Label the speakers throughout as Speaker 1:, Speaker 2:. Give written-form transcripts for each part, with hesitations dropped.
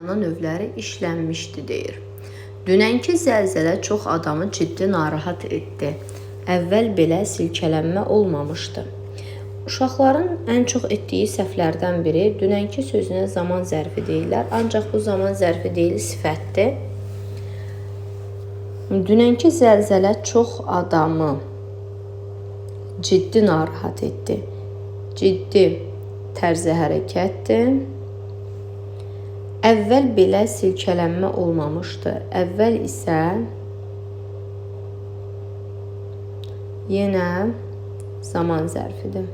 Speaker 1: növləri işlənmişdi deyir. Dünənki zəlzələ çox adamı ciddi narahat etdi. Əvvəl belə silkələnmə olmamışdı. Uşaqların ən çox etdiyi səhvlərdən biri dünənki sözünə zaman zərfi deyirlər, ancaq bu zaman zərfi deyil, sifətdir. Dünənki zəlzələ çox adamı ciddi narahat etdi. Ciddi tərzə hərəkətdir. Əvvəl belə silkələnmə olmamışdı. Əvvəl isə yenə zaman zərfidir.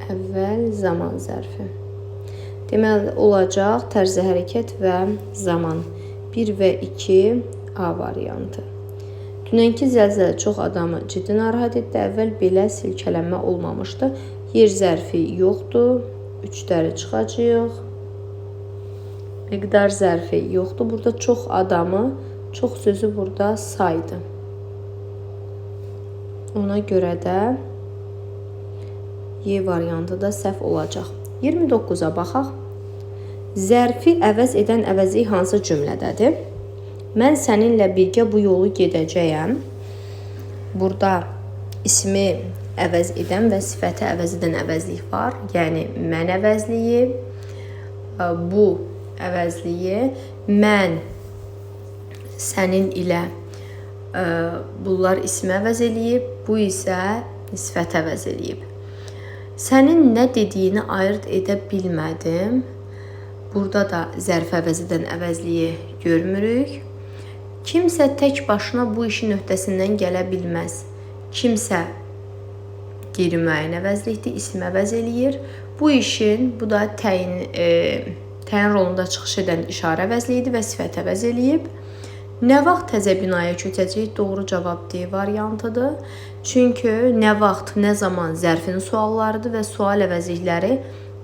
Speaker 1: Əvvəl zaman zərfi. Deməli, olacaq tərzə hərəkət və zaman. 1 və 2 A variantı. Dünənki zəlzələ çox adamı ciddi narahat etdi. Əvvəl belə silkələnmə olmamışdı. Yer zərfi yoxdur. 3-ləri çıxacaq. Miqdar zərfi yoxdur. Burada çox adamı, çox sözü burada saydı. Ona görə də Y variantı da səhv olacaq. 29-a baxaq. Zərfi əvəz edən əvəzlik hansı cümlədədir? Mən səninlə birgə bu yolu gedəcəyəm. Burada ismi əvəz edən və sifəti əvəz edən əvəzlik var. Yəni, mən əvəzliyi, bu əvəzliyi, mən sənin ilə bunlar ismi əvəz eləyib, bu isə sifət əvəz eləyib. Sənin nə dediyini ayırt edə bilmədim. Burada da zərf əvəz edən əvəzliyi görmürük. Kimsə tək başına bu işin öhdəsindən gələ bilməz. Kimsə qeyri-müəyyən əvəzlikdir, isim əvəz eləyir. Bu işin, bu da təyin rolunda çıxış edən işarə əvəzliyidir və sifət əvəz eləyib. Nə vaxt təzə binaya köçəcəyik? Doğru cavab D variantıdır. Çünki nə vaxt, nə zaman zərfin suallarıdır və sual əvəzlikləri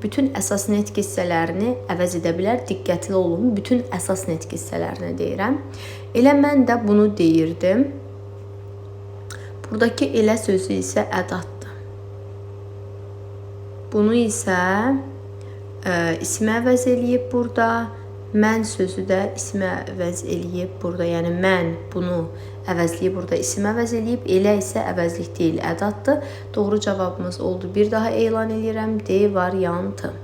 Speaker 1: bütün əsas nitq hissələrini əvəz edə bilər. Diqqətli olun, bütün əsas nitq hissələrini deyirəm. Elə mən də bunu deyirdim. Buradakı elə sözü isə ədatdır. Bunu isə ismi əvəz eləyib burada. Mən sözü də ismi əvəz eləyib burada. Yəni, mən bunu əvəzliyib burada ismi əvəz eləyib. Elə isə əvəzlik deyil, ədatdır. Doğru cavabımız oldu. Bir daha elan edirəm. D variantı.